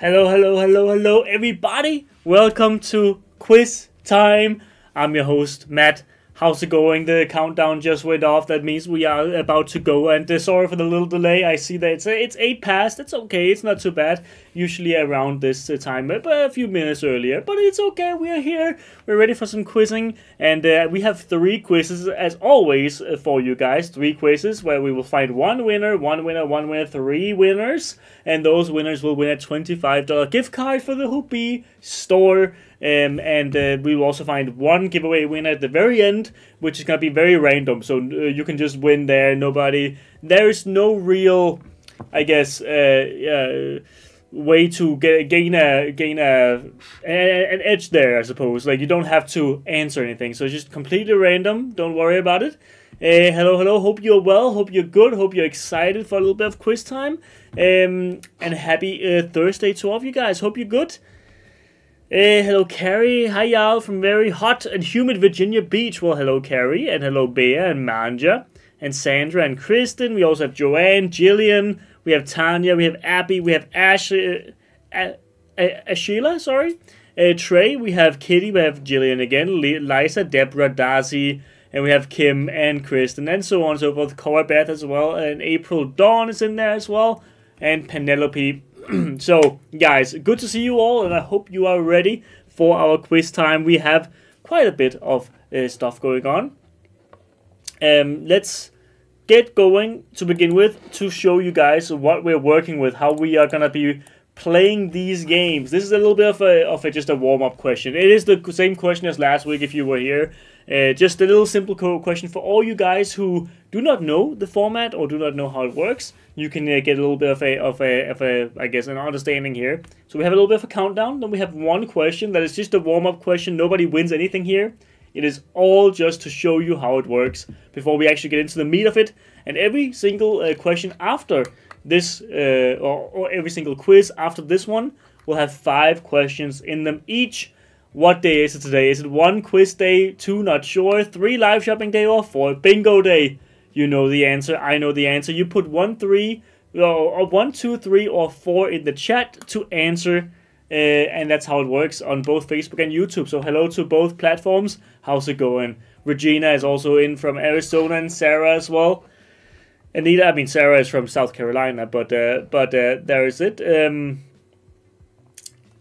Hello, hello, hello, hello, everybody. Welcome to Quiz Time. I'm your host, Matt. How's it going? The countdown just went off. That means we are about to go. And sorry for the little delay. I see that it's 8 past. It's okay. It's not too bad. Usually around this time, but a few minutes earlier. But it's okay. We are here. We're ready for some quizzing. And we have 3 quizzes, as always, for you guys. 3 quizzes where we will find one winner, 3 winners. And those winners will win a $25 gift card for the Hobbii store. And we will also find one giveaway winner at the very end, which is going to be very random. So you can just win there. There's no real, I guess, way to gain an edge there, I suppose. Like, you don't have to answer anything. So it's just completely random. Don't worry about it. Hello. Hope you're well. Hope you're good. Hope you're excited for a little bit of quiz time. And happy Thursday to all of you guys. Hope you're good. Hello, Carrie. Hi, y'all, from very hot and humid Virginia Beach. Well, hello, Carrie, and hello, Bea and Manja, and Sandra and Kristen. We also have Joanne, Jillian. We have Tanya. We have Abby. We have Ashley, Ashila. Sorry, Trey. We have Kitty. We have Jillian again. Liza, Deborah, Darcy, and we have Kim and Kristen, and so on and so forth. Cora Beth as well, and April Dawn is in there as well, and Penelope. So, guys, good to see you all, and I hope you are ready for our quiz time. We have quite a bit of stuff going on. Let's get going to begin with to show you guys what we're working with, how we are going to be playing these games. This is a little bit of just a warm-up question. It is the same question as last week if you were here. Just a little simple question for all you guys who do not know the format or do not know how it works. You can get a little bit of a I guess, an understanding here. So we have a little bit of a countdown. Then we have one question that is just a warm-up question. Nobody wins anything here. It is all just to show you how it works before we actually get into the meat of it. And every single question after this, or every single quiz after this one, will have 5 questions in them each. What day is it today? Is it 1 quiz day, 2 not sure, 3 live shopping day, or 4 bingo day? You know the answer. I know the answer. You put 1, 2, 3, or 4 in the chat to answer, and that's how it works on both Facebook and YouTube. So hello to both platforms. How's it going? Regina is also in from Arizona, and Sarah as well. Anita, I mean Sarah is from South Carolina, but there is it.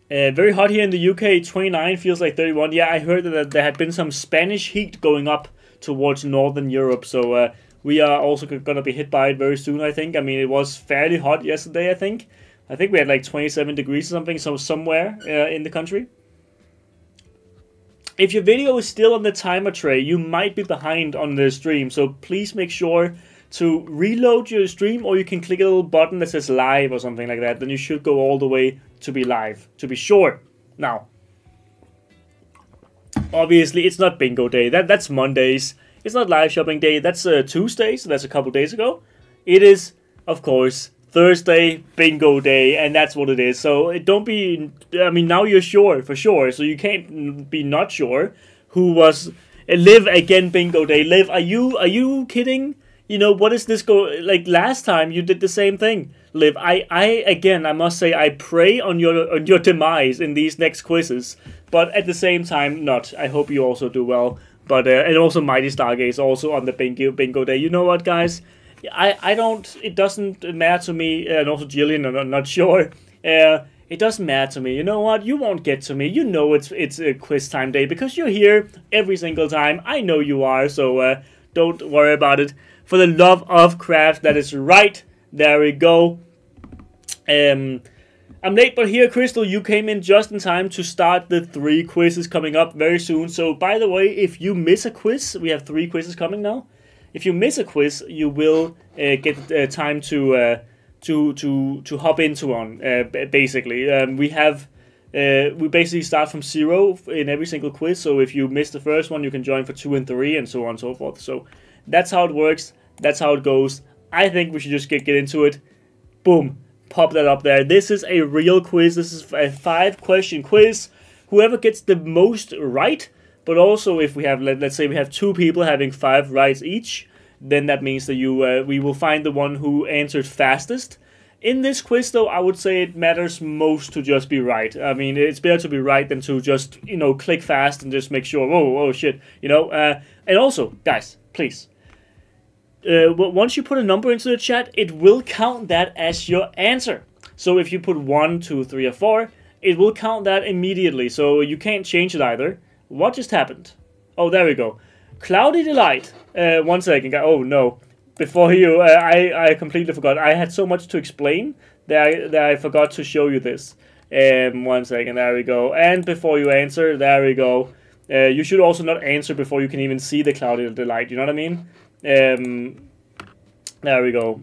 Very hot here in the UK. 29 feels like 31. Yeah, I heard that there had been some Spanish heat going up towards Northern Europe, so we are also going to be hit by it very soon, I think. I mean, it was fairly hot yesterday, I think. I think we had like 27 degrees or something, so somewhere in the country. If your video is still on the timer tray, you might be behind on the stream, so please make sure to reload your stream, or you can click a little button that says live or something like that. Then you should go all the way to be live, to be sure. Now, obviously, it's not bingo day. That's Mondays. It's not live shopping day. That's Tuesday, so that's a couple days ago. It is, of course, Thursday bingo day, and that's what it is. So don't be. I mean, now you're sure for sure, so you can't be not sure. Who was Liv again bingo day? Liv, are you kidding? You know, what is this like? Last time you did the same thing, Liv. I must say, I pray on your demise in these next quizzes, but at the same time, not. I hope you also do well. But and also Mighty Stargaze also on the bingo day. You know what, guys? I don't. It doesn't matter to me. And also Jillian, I'm not sure. It doesn't matter to me. You know what? You won't get to me. You know it's a quiz time day because you're here every single time. I know you are. So don't worry about it. For the love of craft, that is right. There we go. I'm late, but here, Crystal, you came in just in time to start the 3 quizzes coming up very soon. So, by the way, if you miss a quiz, we have 3 quizzes coming now. If you miss a quiz, you will get time to hop into one. Basically, we basically start from 0 in every single quiz. So, if you miss the first one, you can join for 2 and 3, and so on and so forth. So, that's how it works. That's how it goes. I think we should just get into it. Boom. Pop that up there. This is a real quiz. This is a 5-question quiz. Whoever gets the most right, but also if we have, let's say we have 2 people having 5 rights each, then that means that we will find the one who answered fastest, In this quiz, though, I would say it matters most to just be right. I mean, it's better to be right than to just, click fast and just make sure, oh shit, And also, guys, please, once you put a number into the chat, it will count that as your answer. So if you put 1, 2, 3, or 4, it will count that immediately. So you can't change it either. What just happened? Oh, there we go. Cloudy Delight. 1 second. Oh, no. Before you, I completely forgot. I had so much to explain that I forgot to show you this. 1 second, there we go. And before you answer, there we go. You should also not answer before you can even see the Cloudy Delight. You know what I mean? There we go.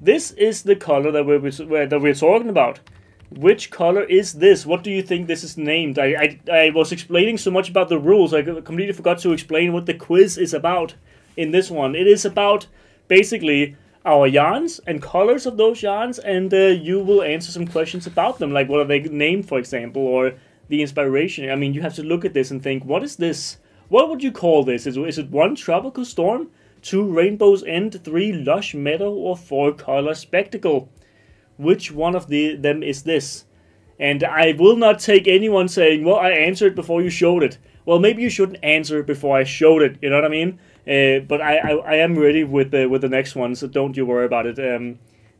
This is the color that we're talking about. Which color is this? What do you think this is named? I was explaining so much about the rules. I completely forgot to explain what the quiz is about. In this one, it is about basically our yarns and colors of those yarns, and you will answer some questions about them, like what are they named, for example, or the inspiration. I mean, you have to look at this and think, what is this? What would you call this? Is it 1 tropical storm, 2 rainbow's end, 3 lush meadow, or 4 color spectacle? Which one of them is this? And I will not take anyone saying, well, I answered before you showed it. Well, maybe you shouldn't answer before I showed it, you know what I mean? But I am ready with the next one, so don't you worry about it.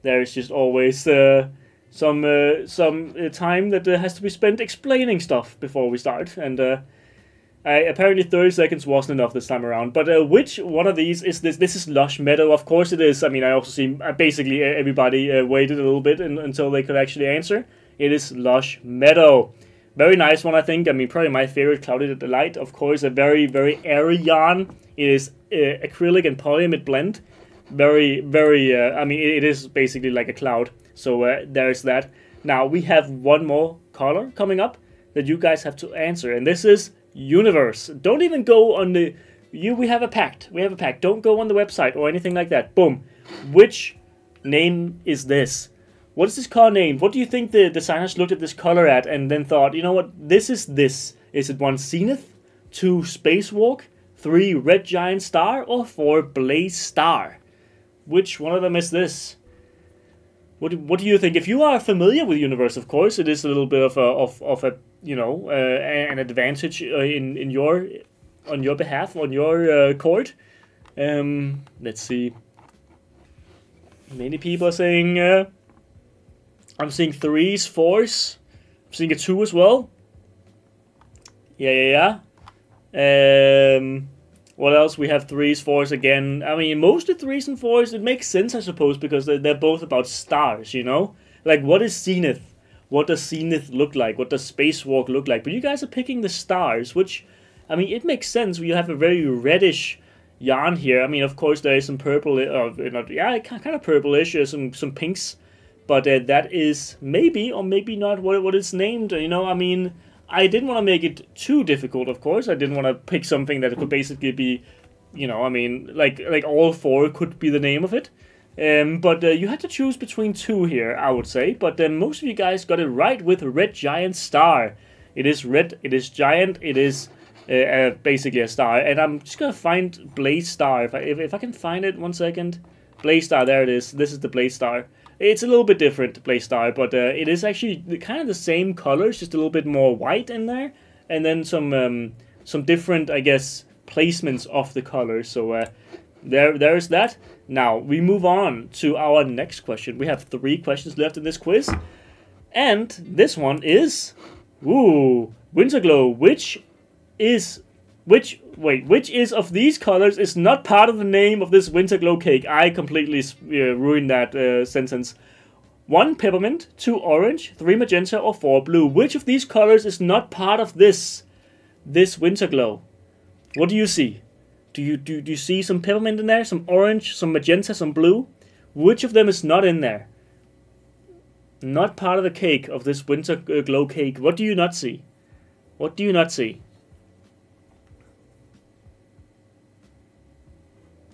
There's just always some time that has to be spent explaining stuff before we start, and apparently 30 seconds wasn't enough this time around. But which one of these is this? This is Lush Meadow, of course it is. I mean, I also see basically everybody waited a little bit until they could actually answer. It is Lush Meadow. Very nice one, I think. I mean, probably my favorite, Cloudy Delight. Of course, a very, very airy yarn. It is acrylic and polyamide blend. Very, very, I mean, it is basically like a cloud. So there's that. Now, we have one more color coming up that you guys have to answer. And this is Universe. Don't even go on the... We have a pact. We have a pact. Don't go on the website or anything like that. Boom. Which name is this? What is this color named? What do you think the designers looked at this color at and then thought, you know what, this is this. Is it 1 Zenith, 2 Spacewalk, 3 Red Giant Star, or 4 Blaze Star? Which one of them is this? What do you think? If you are familiar with Universe, of course, it is a little bit of a an advantage on your behalf, on your court. Let's see. Many people are saying... I'm seeing 3s, 4s. I'm seeing a 2 as well. Yeah. What else? We have 3s, 4s again. I mean, mostly 3s and 4s. It makes sense, I suppose, because they're both about stars, you know? Like, what is Zenith? What does Zenith look like? What does Spacewalk look like? But you guys are picking the stars, which, I mean, it makes sense. You have a very reddish yarn here. I mean, of course, there is some purple, kind of purplish, some pinks. But that is maybe or maybe not what it's named. You know, I mean, I didn't want to make it too difficult, of course. I didn't want to pick something that could basically be, you know, I mean, like all 4 could be the name of it. But you had to choose between 2 here, I would say. But most of you guys got it right with Red Giant Star. It is red, it is giant, it is basically a star. And I'm just going to find Blaze Star. If I can find it, 1 second. Blaze Star, there it is. This is the Blaze Star. It's a little bit different, Blaze Star, but it is actually kind of the same colors, just a little bit more white in there, and then some different, I guess, placements of the colors. So there's that. Now we move on to our next question. We have 3 questions left in this quiz, and this one is, Winterglow. Which is of these colors is not part of the name of this Winterglow cake? I completely ruined that sentence. 1 peppermint, 2 orange, 3 magenta, or 4 blue. Which of these colors is not part of this Winterglow? What do you see? Do you see some peppermint in there, some orange, some magenta, some blue? Which of them is not in there? Not part of the cake of this Winterglow cake. What do you not see? What do you not see?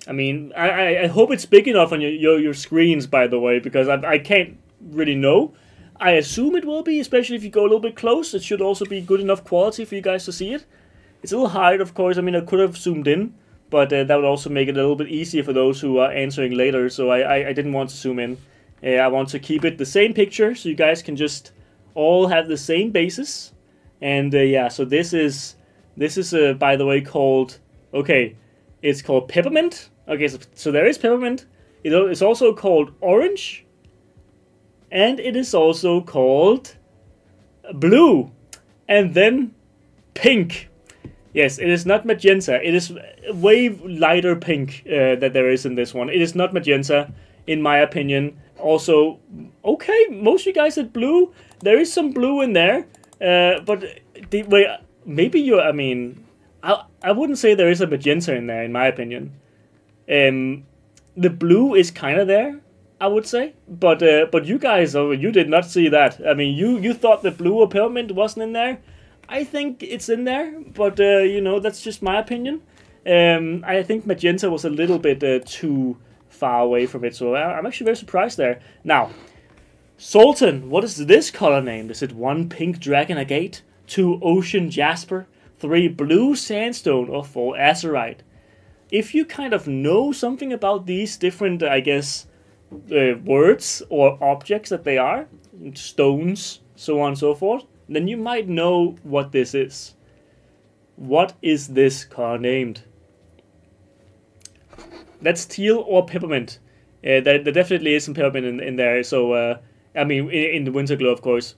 I mean, I hope it's big enough on your screens, by the way, because I can't really know. I assume it will be, especially if you go a little bit close. It should also be good enough quality for you guys to see it. It's a little hard, of course. I mean, I could have zoomed in, but that would also make it a little bit easier for those who are answering later, so I didn't want to zoom in. I want to keep it the same picture, so you guys can just all have the same basis. And yeah, so this is by the way called, okay, it's called peppermint. Okay, so there is peppermint. It's also called orange, and it is also called blue, and then pink. Yes, it is not magenta. It is way lighter pink that there is in this one. It is not magenta, in my opinion. Also, okay, most of you guys said blue. There is some blue in there, but maybe you. I mean, I wouldn't say there is a magenta in there, in my opinion. The blue is kind of there, I would say, but you guys, you did not see that. I mean, you thought the blue or peppermint wasn't in there. I think it's in there, but you know, that's just my opinion. I think magenta was a little bit too far away from it, so I'm actually very surprised there. Now, Sultan, what is this color named? Is it 1 pink dragon agate, 2 ocean jasper, 3 blue sandstone, or 4 azurite? If you kind of know something about these different, I guess, words or objects that they are, stones, so on and so forth, then you might know what this is. What is this color named? That's teal or peppermint. There definitely is some peppermint in there, so, I mean, in the winter glow, of course.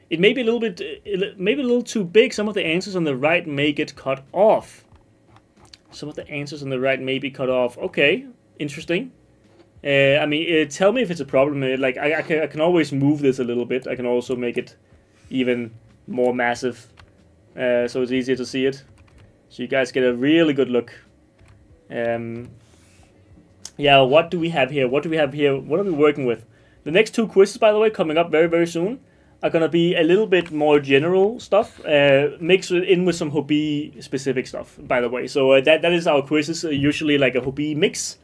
It may be a little bit, maybe a little too big. Some of the answers on the right may get cut off. Some of the answers on the right may be cut off. Okay, interesting. I mean, tell me if it's a problem. Like, I can always move this a little bit. I can also make it even more massive, so it's easier to see it. So you guys get a really good look. Yeah, what do we have here? What do we have here? What are we working with? The next 2 quizzes, by the way, coming up very, very soon, are going to be a little bit more general stuff, mixed in with some Hobbii specific stuff, by the way. So that is our quizzes, usually like a Hobbii mix.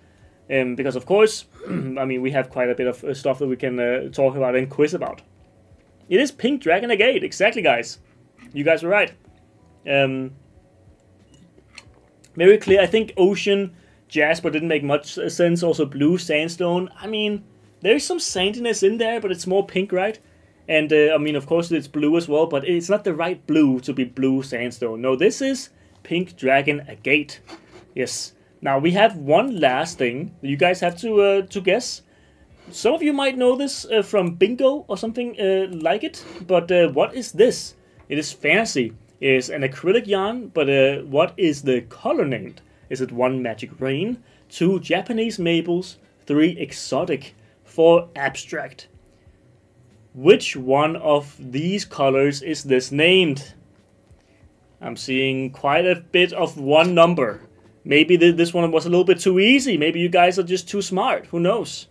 Because, of course, I mean, we have quite a bit of stuff that we can talk about and quiz about. It is pink dragon agate, exactly, guys. You guys were right. Very clear. I think ocean jasper didn't make much sense. Also blue sandstone. I mean, there's some sandiness in there, but it's more pink, right? And, I mean, of course, it's blue as well, but it's not the right blue to be blue sandstone. No, this is pink dragon agate. Yes. Now, we have one last thing that you guys have to guess. Some of you might know this from bingo or something like it, but what is this? It is fancy. It is an acrylic yarn, but what is the color named? Is it 1 magic rain, 2 Japanese maples, 3 exotic, 4 abstract? Which one of these colors is this named? I'm seeing quite a bit of one number. Maybe this one was a little bit too easy. Maybe you guys are just too smart. Who knows?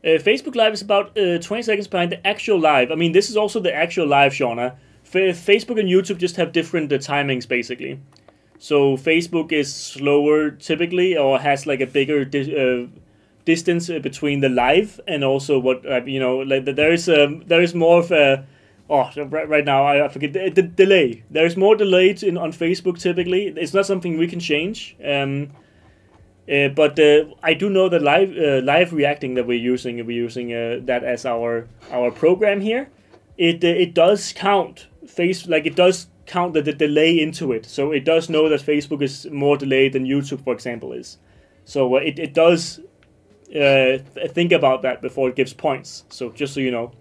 Facebook Live is about 20 seconds behind the actual live. I mean, this is also the actual live, Shauna. Facebook and YouTube just have different timings, basically. So Facebook is slower, typically, or has like a bigger distance between the live and also what, you know, like there is more of a... Oh, right now I forget the delay. There is more delay on Facebook typically. It's not something we can change. But I do know that live reacting that we're using that as our program here. It does count it does count the delay into it. So it does know that Facebook is more delayed than YouTube, for example, is. So it does think about that before it gives points. So just so you know.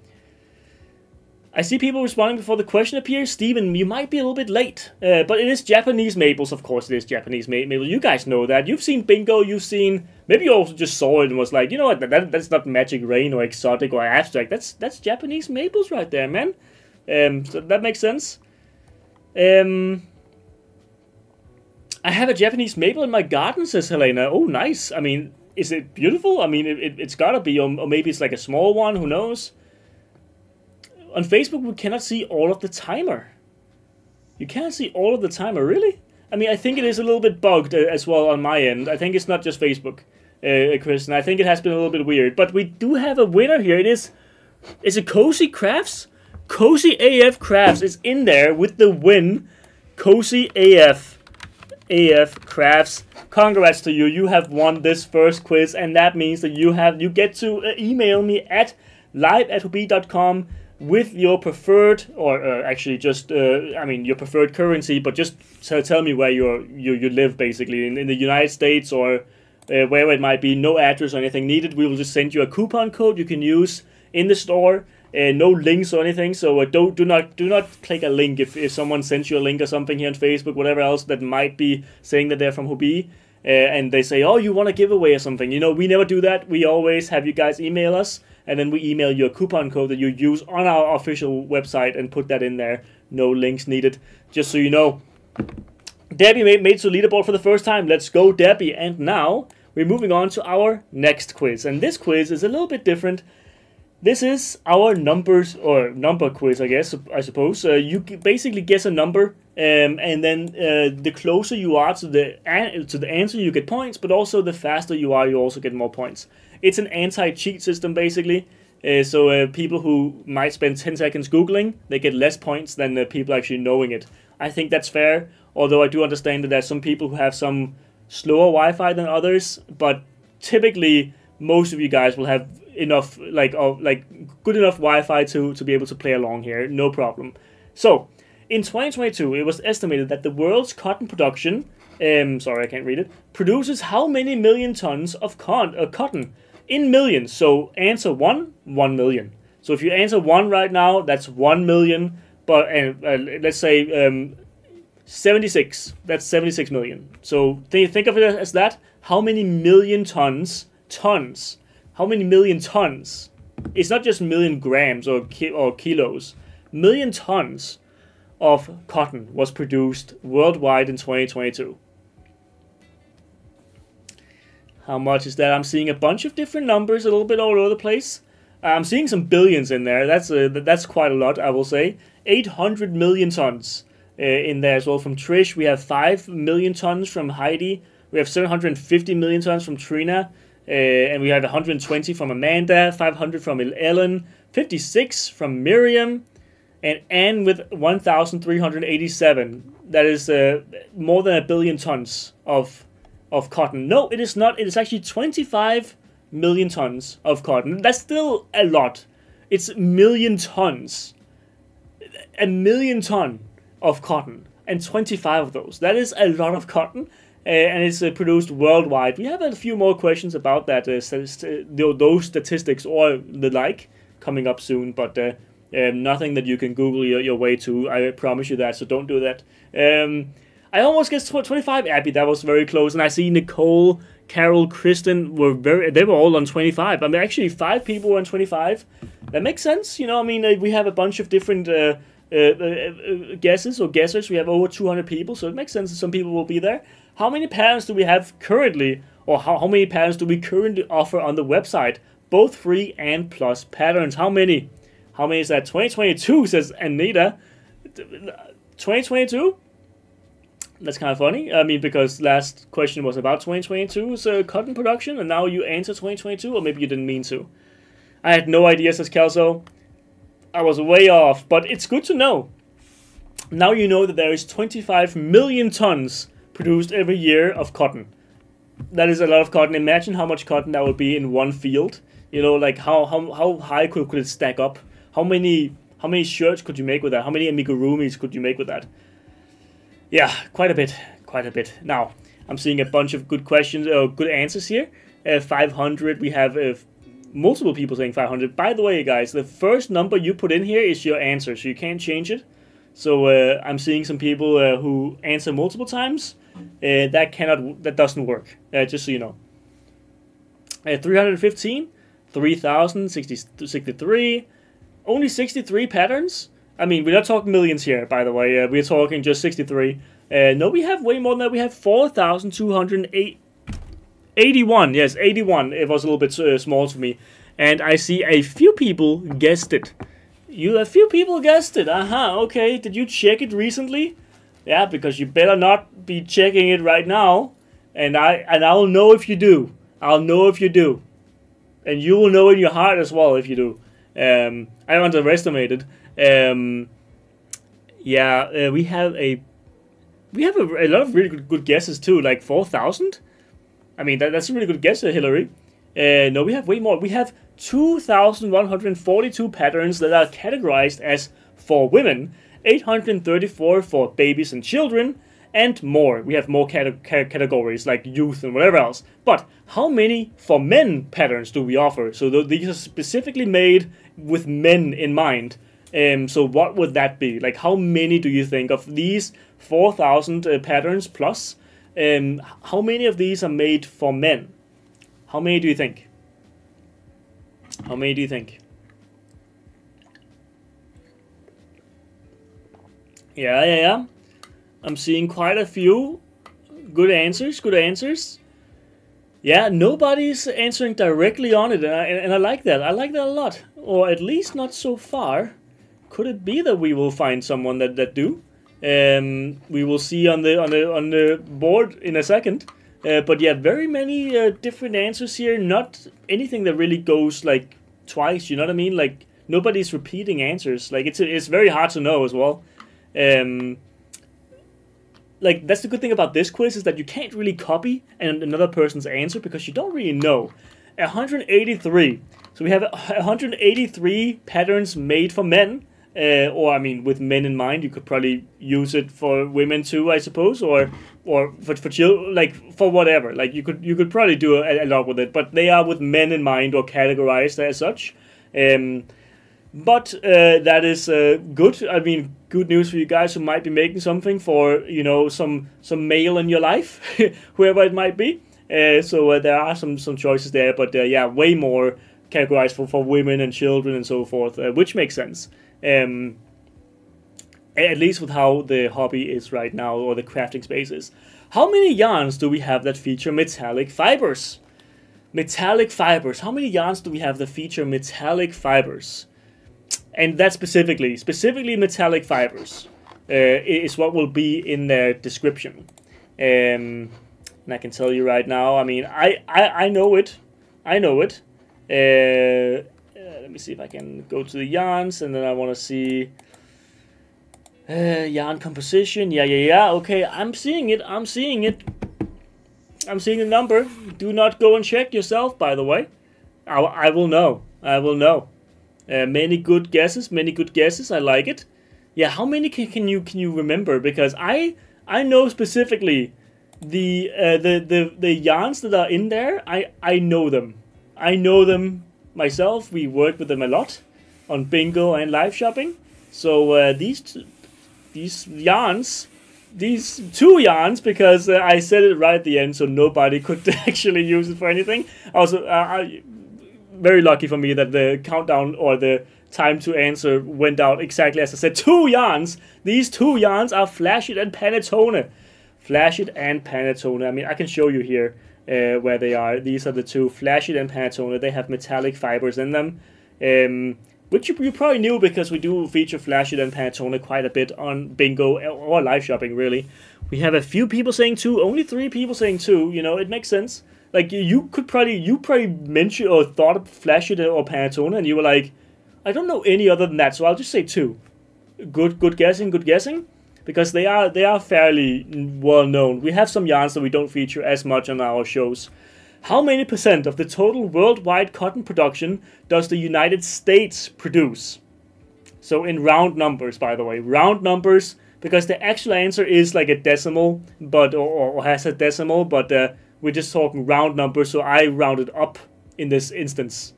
I see people responding before the question appears. Steven, you might be a little bit late. But it is Japanese maples, of course it is Japanese maples. You guys know that. You've seen bingo, you've seen... Maybe you also just saw it and was like, you know what, that's not magic rain or exotic or abstract. That's Japanese maples right there, man. So that makes sense. I have a Japanese maple in my garden, says Helena. Oh, nice. I mean, is it beautiful? I mean, it's gotta be. Or maybe it's like a small one, who knows? On Facebook, we cannot see all of the timer. You can't see all of the timer, really? I mean, I think it is a little bit bugged as well on my end. I think it's not just Facebook, Kristen. I think it has been a little bit weird. But we do have a winner here. Is it Cozy Crafts? Cozy AF Crafts is in there with the win. Cozy AF Crafts. Congrats to you. You have won this first quiz, and that means that you get to email me at live@hobbii.com with your preferred, or actually just your preferred currency, but just tell me where you live, basically in the United States or wherever it might be. No address or anything needed. We will just send you a coupon code you can use in the store. No links or anything, so do not click a link if someone sends you a link or something here on Facebook, whatever else that might be saying that they're from Hobbii, and they say, oh, you want a giveaway or something. You know, we never do that. We always have you guys email us, and then we email you a coupon code that you use on our official website and put that in there. No links needed, just so you know. Debbie made to leaderboard for the first time. Let's go, Debbie. And now we're moving on to our next quiz, and this quiz is a little bit different. This is our number quiz, I suppose. You basically guess a number, and then the closer you are to the answer, you get points. But also, the faster you are, you also get more points. It's an anti-cheat system, basically. So people who might spend 10 seconds googling, they get less points than people actually knowing it. I think that's fair. Although I do understand that there's some people who have some slower Wi-Fi than others, but typically most of you guys will have enough good enough Wi-Fi to be able to play along here, no problem. So in 2022 it was estimated that the world's cotton production sorry, I can't read it, produces how many million tons of cotton in millions. So answer 1 million. So if you answer 1 right now, that's 1 million, but let's say 76, that's 76 million. So think of it as that. How many million tons? How many million tons? It's not just million grams or kilos. Million tons of cotton was produced worldwide in 2022. How much is that? I'm seeing a bunch of different numbers, a little bit all over the place. I'm seeing some billions in there. That's quite a lot, I will say. 800 million tons in there as well from Trish. We have 5 million tons from Heidi. We have 750 million tons from Trina. And we have 120 from Amanda, 500 from Ellen, 56 from Miriam, and Anne with 1,387. That is more than 1 billion tons of cotton. No, it is not. It is actually 25 million tons of cotton. That's still a lot. It's million tons. 1 million ton of cotton, and 25 of those. That is a lot of cotton. And it's produced worldwide. We have a few more questions about that, those statistics or the like, coming up soon, but nothing that you can Google your way to. I promise you that, so don't do that. I almost guessed 25, Abby. That was very close. And I see Nicole, Carol, Kristen they were all on 25. I mean, actually, 5 people were on 25. That makes sense. You know, I mean, we have a bunch of different guesses or guessers. We have over 200 people, so it makes sense that some people will be there. How many patterns do we have currently, or how many patterns do we currently offer on the website? Both free and plus patterns. How many? How many is that? 2022, says Anita. 2022? That's kind of funny. I mean, because last question was about 2022's cotton production, and now you answer 2022, or maybe you didn't mean to. I had no idea, says Kelso. I was way off, but it's good to know. Now you know that there is 25 million tons produced every year of cotton. That is a lot of cotton. Imagine how much cotton that would be in one field. You know, like how high could it stack up? How many shirts could you make with that? How many amigurumis could you make with that? Yeah, quite a bit. Now, I'm seeing a bunch of good questions, good answers here. 500, we have multiple people saying 500. By the way, guys, the first number you put in here is your answer, so you can't change it. So I'm seeing some people who answer multiple times. That doesn't work. Just so you know. 315, 3,063, only 63 patterns. I mean, we're not talking millions here, by the way. We're talking just 63. No, we have way more than that. We have 4,281. Yes, 81. It was a little bit small for me. And I see a few people guessed it. A few people guessed it. Okay. Did you check it recently? Yeah, because you better not be checking it right now. And I'll know if you do. I'll know if you do. And you will know in your heart as well if you do. I underestimated. We have a lot of really good guesses too, like 4,000. I mean, that's a really good guess, Hillary. No, we have way more. We have 2,142 patterns that are categorized as for women, 834 for babies and children, and more. We have more categories like youth and whatever else. But how many for men patterns do we offer? So these are specifically made with men in mind. So what would that be? Like, how many do you think of these 4,000 patterns plus? How many of these are made for men? How many do you think? How many do you think? Yeah. I'm seeing quite a few. Good answers. Yeah, nobody's answering directly on it, and I like that. I like that a lot. Or at least not so far. Could it be that we will find someone that do? We will see on the board in a second. But yeah, very many different answers here. Not anything that really goes like twice. You know what I mean? Like nobody's repeating answers. Like it's very hard to know as well. Like that's the good thing about this quiz is that you can't really copy another person's answer because you don't really know. 183. So we have 183 patterns made for men. Or I mean, with men in mind, you could probably use it for women too, I suppose, or for children, like for whatever. Like you could probably do a lot with it, but they are with men in mind or categorized as such. But that is good. I mean, good news for you guys who might be making something for some male in your life, whoever it might be. So there are some choices there, but yeah, way more categorized for women and children and so forth, which makes sense. At least with how the hobby is right now, or the crafting space is. How many yarns do we have that feature metallic fibers? Metallic fibers. How many yarns do we have that feature metallic fibers? And that specifically metallic fibers is what will be in their description. And I can tell you right now, I mean, I know it. Let me see if I can go to the yarns, and then I want to see yarn composition. Yeah. Okay, I'm seeing it. I'm seeing the number. Do not go and check yourself, by the way. I will know. Many good guesses. I like it. Yeah, how many can you remember? Because I know specifically the yarns that are in there. I know them. Myself. We work with them a lot on bingo and live shopping. So these yarns, these two yarns, because I said it right at the end, so nobody could actually use it for anything. Also, very lucky for me that the countdown or the time to answer went out exactly as I said. 2 yarns. These 2 yarns are Flash It and Panettone. Flash It and Panettone. I mean, I can show you here. Where they are. These are the 2, Flash It and Panettone. They have metallic fibers in them, which you probably knew because we do feature Flash It and Panettone quite a bit on bingo or live shopping, really. We have a few people saying 2, only 3 people saying 2, it makes sense. Like, you probably mentioned or thought of Flash It or Panettone, and you were like, I don't know any other than that, so I'll just say 2. Good guessing. Because they are fairly well known. We have some yarns that we don't feature as much on our shows. How many % of the total worldwide cotton production does the United States produce? So in round numbers, by the way. Round numbers, because the actual answer is like a decimal, but or has a decimal, but we're just talking round numbers, so I rounded up in this instance.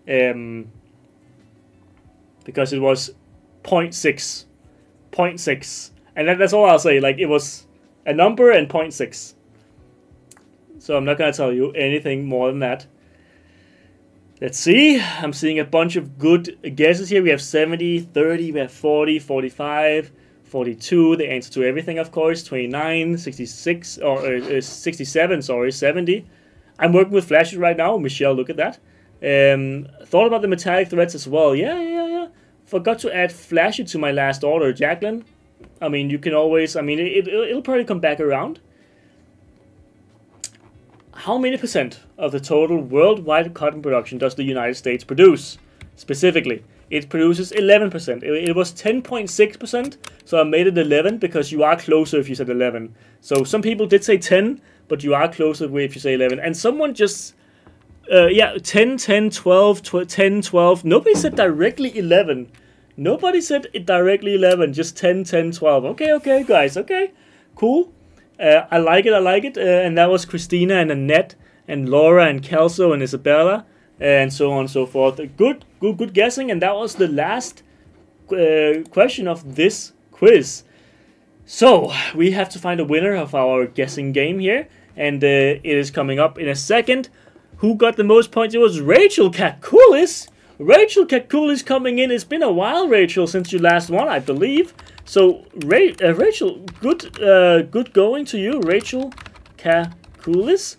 Because it was 0.6. 0.6. And that's all I'll say. Like, it was a number and 0.6. So I'm not going to tell you anything more than that. Let's see. I'm seeing a bunch of good guesses here. We have 70, 30, we have 40, 45, 42. The answer to everything, of course. 29, 66, or 67, sorry, 70. I'm working with flashes right now. Michelle, look at that. Thought about the metallic threads as well. Yeah. Forgot to add flash it to my last order, Jacqueline. I mean, you can always, it'll probably come back around. How many % of the total worldwide cotton production does the United States produce? specifically, it produces 11%. It was 10.6%, so I made it 11 because you are closer if you said 11. So some people did say 10, but you are closer if you say 11. And someone just, 10, 10, 12, 10, 12. Nobody said directly 11. Nobody said it directly 11, just 10, 10, 12. Okay, guys, okay, cool. I like it, and that was Christina and Annette and Laura and Kelso and Isabella and so on and so forth. Good guessing, and that was the last question of this quiz. So we have to find a winner of our guessing game here, and it is coming up in a second. Who got the most points? It was Rachel Kakulis. Rachel Kakulis coming in. It's been a while, Rachel, since you last won, I believe. So, Rachel, good going to you, Rachel Kakulis.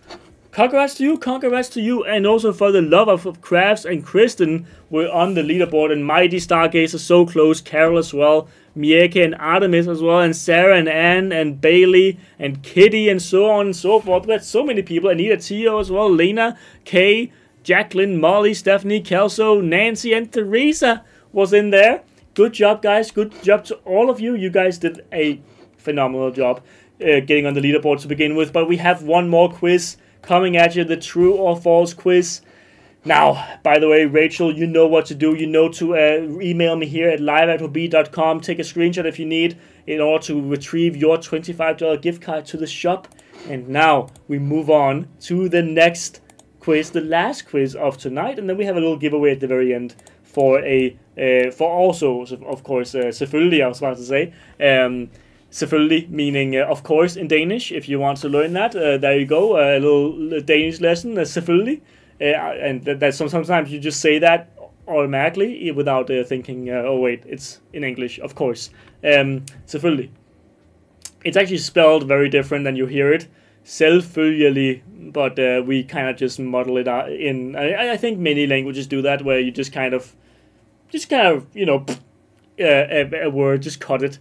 Congrats to you, and also for the love of crafts and Kristen, we're on the leaderboard, and Mighty Stargazer so close, Carol as well, Mieke and Artemis as well, and Sarah and Anne and Bailey and Kitty and so on and so forth. We had so many people, Anita Tio as well, Lena, Kay, Jacqueline, Molly, Stephanie, Kelso, Nancy, and Teresa was in there. Good job, guys. Good job to all of you. You guys did a phenomenal job getting on the leaderboard to begin with. But we have one more quiz coming at you, the true or false quiz. Now, by the way, Rachel, you know what to do. You know to email me here at live@hobbii.com. Take a screenshot if you need in order to retrieve your $25 gift card to the shop. And now we move on to the next quiz, the last quiz of tonight. And then we have a little giveaway at the very end for also, of course, selvfølgelig, I was about to say. Selvfølgelig meaning, of course, in Danish. If you want to learn that, there you go, a little Danish lesson, selvfølgelig. And that sometimes you just say that automatically without thinking, oh wait, it's in English, of course. Selvfølgelig. It's actually spelled very different than you hear it. Selvfølgelig, but we kind of just model it out in. I think many languages do that, where you just kind of, you know, a word, just cut it.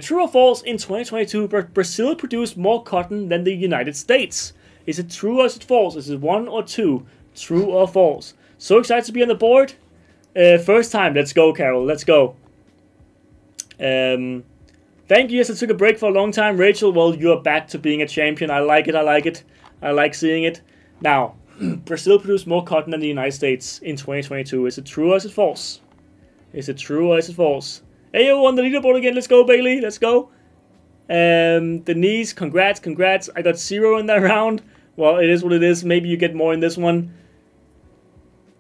True or false? In 2022, Brazil produced more cotton than the United States. Is it true or is it false? Is it 1 or 2? True or false? So excited to be on the board. First time. Let's go, Carol. Let's go. Thank you. Yes, I took a break for a long time. Rachel, well, you're back to being a champion. I like it. I like seeing it. Now, Brazil produced more cotton than the United States in 2022. Is it true or is it false? Is it true or is it false? Hey, you on the leaderboard again. Let's go, Bailey. Let's go. Denise, congrats. I got 0 in that round. Well, it is what it is. Maybe you get more in this one.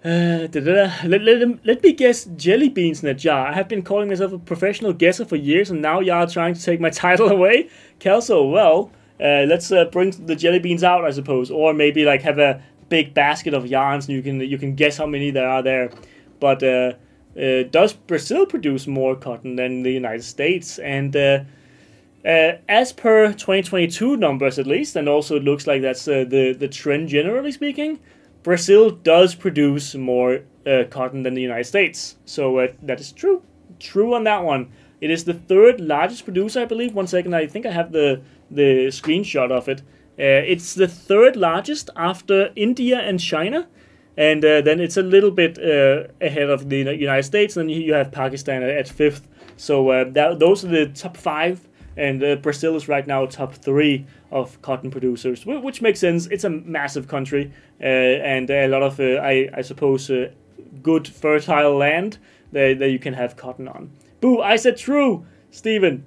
Let me guess jelly beans in a jar. I have been calling myself a professional guesser for years, and now y'all are trying to take my title away. Kelso, well, let's bring the jelly beans out, I suppose. Or maybe like have a big basket of yarns and you can guess how many there are there. But does Brazil produce more cotton than the United States? And as per 2022 numbers at least, and also it looks like that's the trend generally speaking, Brazil does produce more cotton than the United States. So that is true. True on that one. It is the 3rd largest producer, I believe. One second, I think I have the screenshot of it. It's the 3rd largest after India and China. And then it's a little bit ahead of the United States, and you have Pakistan at 5th. So those are the top 5, and Brazil is right now top 3 of cotton producers, which makes sense. It's a massive country, and a lot of, I suppose, good fertile land that you can have cotton on. Boo! I said true, Steven.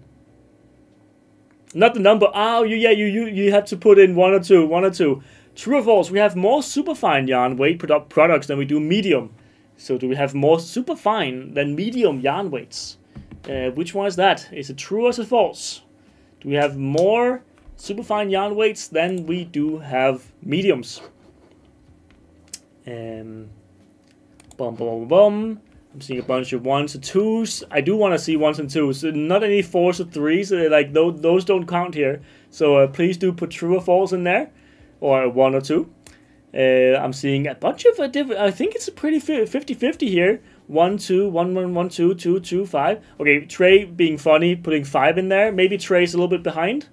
Not the number. Oh, you have to put in 1 or 2. 1 or 2. True or false? We have more superfine yarn weight products than we do medium. So do we have more superfine than medium yarn weights? Which one is that? Is it true or is it false? Do we have more superfine yarn weights than we do have mediums? Bum bum bum bum. I'm seeing a bunch of 1s and 2s. I do want to see 1s and 2s. Not any 4s or 3s. Like those don't count here. So please do put true or false in there. Or 1 or 2. I'm seeing a bunch of different. I think it's a pretty 50-50 here. 1, 2, 1, 1, 1, 2, 2, 2, 5. Okay, Trey being funny, putting 5 in there. Maybe Trey's a little bit behind.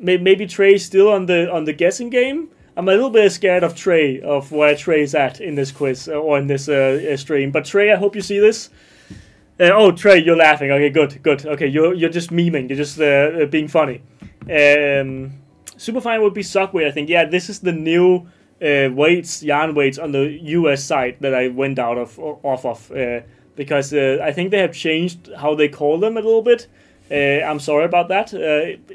Maybe Trey's still on the guessing game. I'm a little bit scared of Trey, of where Trey's at in this quiz or in this stream. But Trey, I hope you see this. Oh, Trey, you're laughing. Okay, good. Okay, you're just memeing. You're just being funny. Superfine would be Subway, I think. Yeah, this is the new yarn weights on the US side that I went off of because I think they have changed how they call them a little bit. I'm sorry about that.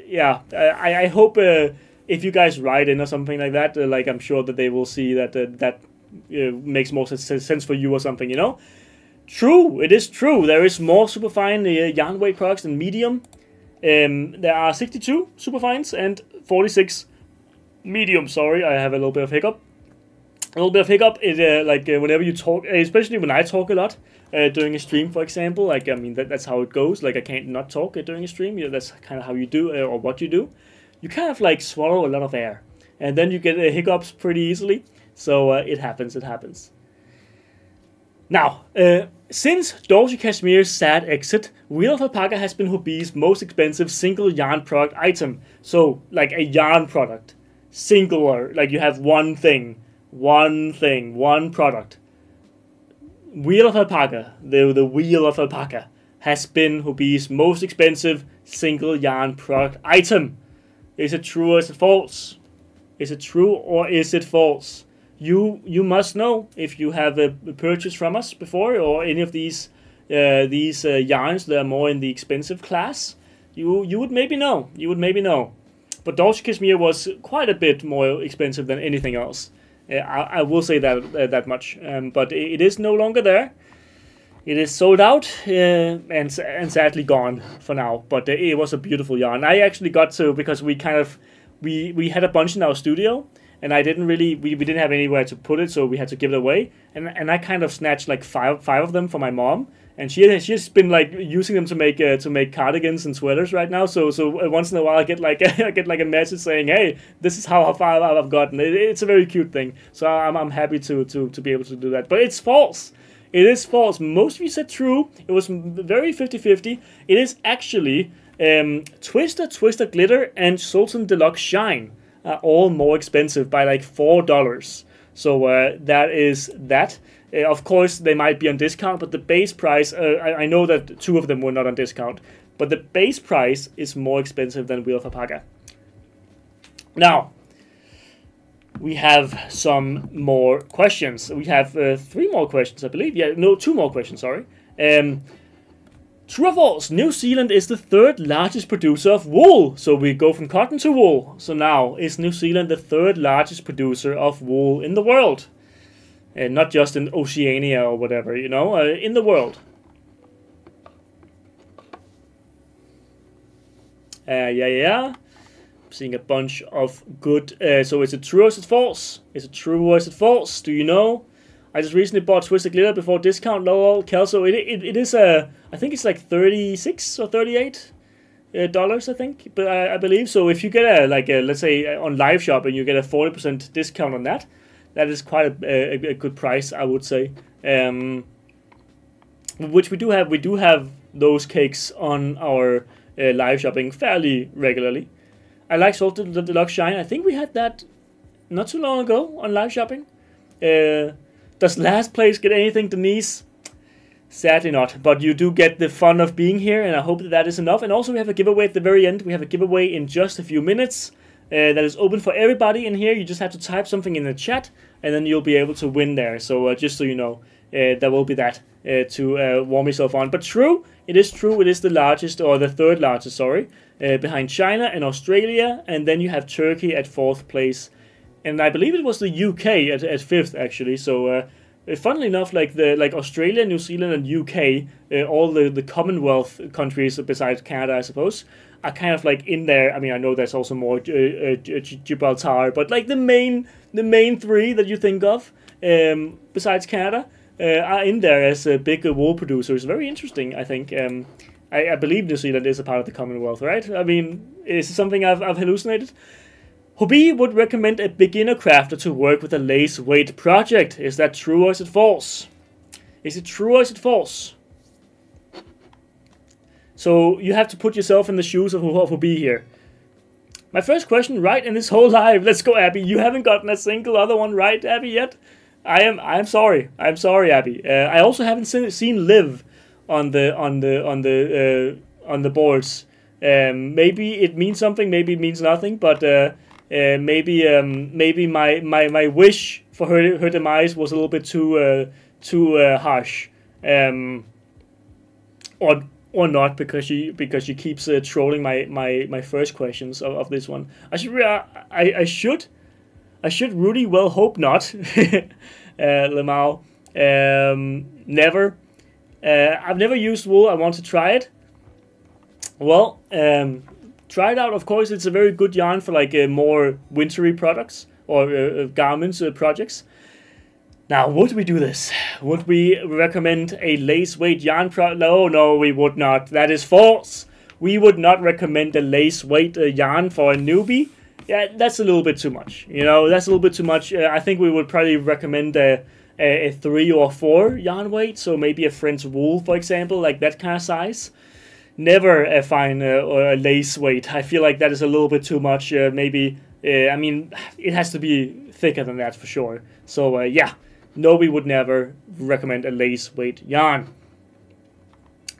Yeah, I hope if you guys write in or something like that, like I'm sure that they will see that that makes more sense for you or something, you know. True, it is true. There is more superfine yarn weight products than medium. There are 62 superfines and 46 medium. Sorry, I have a little bit of hiccup. Whenever you talk, especially when I talk a lot during a stream, for example. Like, I mean, that's how it goes. Like, I can't not talk during a stream. You know, that's kind of how you do or what you do. You kind of like swallow a lot of air, and then you get hiccups pretty easily. So it happens. Now, since Dorothy Cashmere's sad exit, Wheel of Alpaca has been Hobbii's most expensive single yarn product item. So, like a yarn product. Singular. Like you have one thing, one product. Wheel of Alpaca, the Wheel of Alpaca, has been Hobbii's most expensive single yarn product item. Is it true or is it false? Is it true or is it false? You must know if you have purchased from us before or any of these yarns that are more in the expensive class. You would maybe know. But Dolce Cashmere was quite a bit more expensive than anything else. I will say that much. But it is no longer there. It is sold out and sadly gone for now. But it was a beautiful yarn. I actually got to, because we had a bunch in our studio. And I didn't really, we didn't have anywhere to put it, so we had to give it away. And I kind of snatched like five of them for my mom, and she's been like using them to make cardigans and sweaters right now. So once in a while I get like a message saying, hey, this is how far I've gotten. It's a very cute thing. So I'm happy to be able to do that. But it's false. It is false. Most of you said true. It was very 50-50. It is actually Twister Glitter and Sultan Deluxe Shine. All more expensive by like $4. So that is that. Of course, they might be on discount, but the base price, I know that two of them were not on discount, but the base price is more expensive than Wheel of Alpaca. Now, we have some more questions. We have 3 more questions, I believe. Yeah, no, 2 more questions, sorry. True or false? New Zealand is the 3rd largest producer of wool. So we go from cotton to wool. So now, is New Zealand the 3rd largest producer of wool in the world? And not just in Oceania or whatever, you know, in the world. Yeah. I'm seeing a bunch of good... so is it true or is it false? Is it true or is it false? Do you know? I just recently bought Twister Glitter before discount. Lol, Kelso. It is I think it's like 36 or 38 dollars. I think, but I believe so. If you get let's say on live shopping, you get a 40% discount on that. That is quite a good price, I would say. Which we do have. We do have those cakes on our live shopping fairly regularly. I like Salted Deluxe Shine. I think we had that not too long ago on live shopping. Does last place get anything, Denise? Sadly not, but you do get the fun of being here, and I hope that is enough. And also we have a giveaway at the very end. We have a giveaway in just a few minutes that is open for everybody in here. You just have to type something in the chat, and then you'll be able to win there. So just so you know, there will be that to warm yourself on. But true, it is true. It is the largest, or the 3rd largest, sorry, behind China and Australia, and then you have Turkey at 4th place. And I believe it was the UK at 5th, actually. So, funnily enough, like Australia, New Zealand, and UK, all the Commonwealth countries besides Canada, I suppose, are kind of like in there. I mean, I know there's also more Gibraltar, but like the main 3 that you think of, besides Canada, are in there as big wool producers. Very interesting, I think. I believe New Zealand is a part of the Commonwealth, right? I mean, is it something I've hallucinated? Hobbii would recommend a beginner crafter to work with a lace weight project. Is that true or is it false? Is it true or is it false? So you have to put yourself in the shoes of Hobbii here. My first question right in this whole live. Let's go, Abby. You haven't gotten a single other one right, Abby, yet. I'm sorry. I'm sorry, Abby. I also haven't seen Liv on the boards. Maybe it means something. Maybe it means nothing. But maybe my wish for her demise was a little bit too harsh. Or not, because she keeps trolling my first questions of this one. I should really well hope not. Lamau, never. I've never used wool. I want to try it. Well, try it out. Of course, it's a very good yarn for like more wintry products or garments projects. Now, would we do this? Would we recommend a lace weight yarn No, we would not. That is false. We would not recommend a lace weight yarn for a newbie. Yeah, that's a little bit too much. You know, that's a little bit too much. I think we would probably recommend a 3 or 4 yarn weight. So maybe a French wool, for example, like that kind of size. Never a fine or a lace weight. I feel like that is a little bit too much. Maybe, I mean, it has to be thicker than that for sure. So, yeah. No, we would never recommend a lace weight yarn.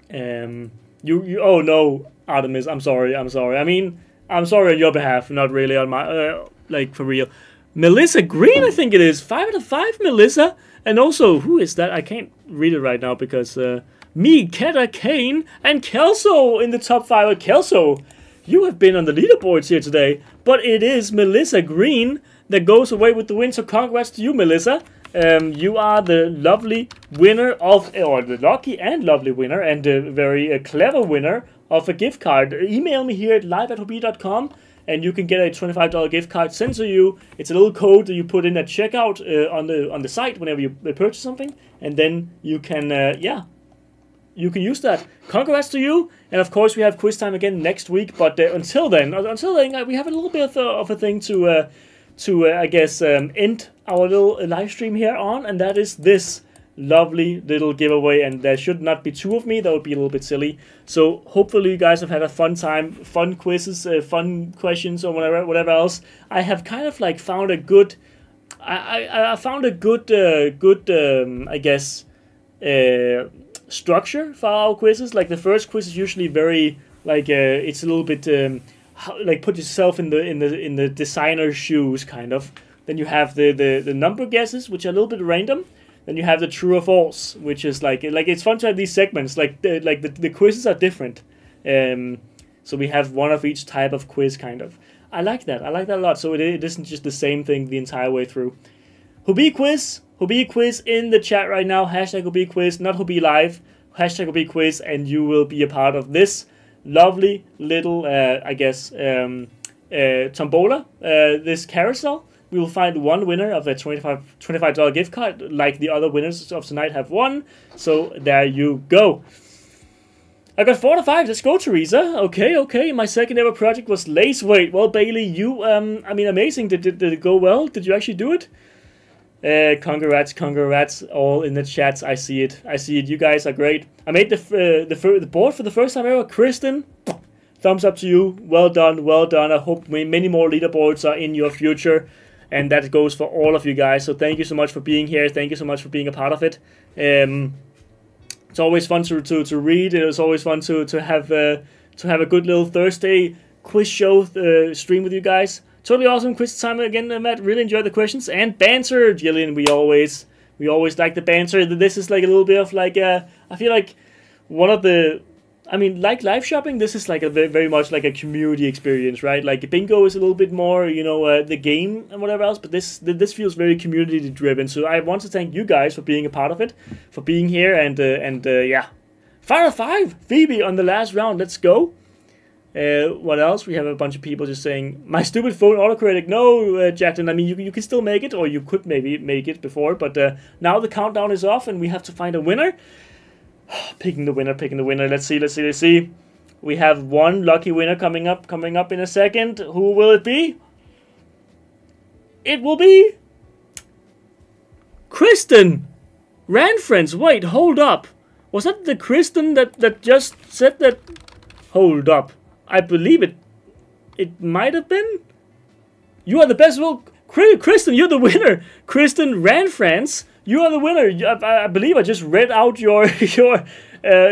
Oh no, Artemis, I'm sorry. I mean, I'm sorry on your behalf, not really on my, like for real. Melissa Green, I think it is. 5 out of 5, Melissa. And also, who is that? I can't read it right now because, me, Keta, Kane, and Kelso in the top 5. Kelso, you have been on the leaderboards here today, but it is Melissa Green that goes away with the win, so congrats to you, Melissa. You are the lovely winner of, or the lucky and lovely winner, and a very clever winner of a gift card. Email me here at live@hobbii.com, and you can get a $25 gift card sent to you. It's a little code that you put in at checkout on the site whenever you purchase something, and then you can, yeah, you can use that. Congrats to you, and of course we have quiz time again next week. But until then, we have a little bit of a thing to I guess end our little live stream here on, and that is this lovely little giveaway. And there should not be 2 of me. That would be a little bit silly. So hopefully you guys have had a fun time, fun quizzes, fun questions, or whatever else. I have kind of like found a good, I found a good I guess structure for our quizzes. Like the first quiz is usually very like it's a little bit like put yourself in the designer's shoes kind of. Then you have the number guesses, which are a little bit random. Then you have the true or false, which is like it's fun to have these segments. Like the quizzes are different. So we have one of each type of quiz kind of. I like that. I like that a lot. So it isn't just the same thing the entire way through. Hobbii quiz in the chat right now. Hashtag Hobbii quiz, not Hobbii live. Hashtag Hobbii quiz, and you will be a part of this lovely little, I guess, tombola, this carousel. We will find one winner of a $25 gift card, like the other winners of tonight have won. So there you go. I got 4 out of 5. Let's go, Teresa. Okay. My second ever project was lace weight. Well, Bailey, you, I mean, amazing. Did it go well? Did you actually do it? Congrats, all in the chats. I see it. You guys are great. I made the board for the first time ever. Kristen, thumbs up to you. Well done. I hope many more leaderboards are in your future, and that goes for all of you guys. So thank you so much for being here. Thank you so much for being a part of it. It's always fun to read. It's always fun to have a good little Thursday quiz show stream with you guys. Totally awesome quiz time again, Matt. Really enjoyed the questions and banter, Jillian. We always like the banter. This is like a little bit of like I feel like one of the, I mean, like live shopping. This is like a very much like a community experience, right? Like bingo is a little bit more, you know, the game and whatever else. But this feels very community driven. So I want to thank you guys for being a part of it, for being here, and yeah, 5 out of 5. Phoebe on the last round. Let's go. What else? We have a bunch of people just saying, my stupid phone autocorrect. No, Jacqueline, I mean, you can still make it, or you could maybe make it before, but now the countdown is off, and we have to find a winner. Picking the winner. Let's see. We have one lucky winner coming up in a second. Who will it be? It will be Kristen Ranfriends. Wait, hold up. Was that the Kristen that just said that? Hold up. I believe it it might have been. You are the best. Well, Kristen, you're the winner. Kristen Ranfrance, you are the winner. I believe I just read out your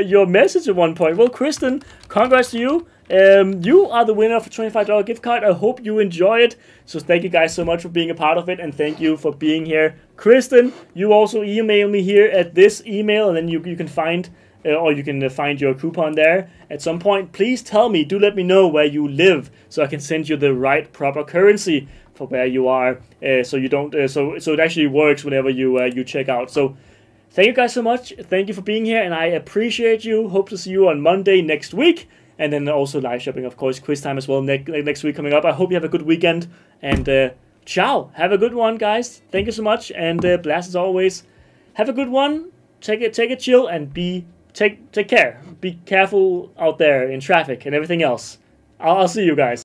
your message at one point. Well, Kristen, congrats to you. You are the winner of a $25 gift card. I hope you enjoy it. So thank you guys so much for being a part of it, and thank you for being here. Kristen, you also email me here at this email, and then you can find or you can find your coupon there at some point. Please tell me, do let me know where you live so I can send you the right proper currency for where you are, so you don't so it actually works whenever you check out. So thank you guys so much. Thank you for being here, and I appreciate you. Hope to see you on Monday next week. And then also live shopping, of course, quiz time as well next week coming up. I hope you have a good weekend. And ciao. Have a good one, guys. Thank you so much. And blast as always. Have a good one. Take it chill and take care. Be careful out there in traffic and everything else. I'll see you guys.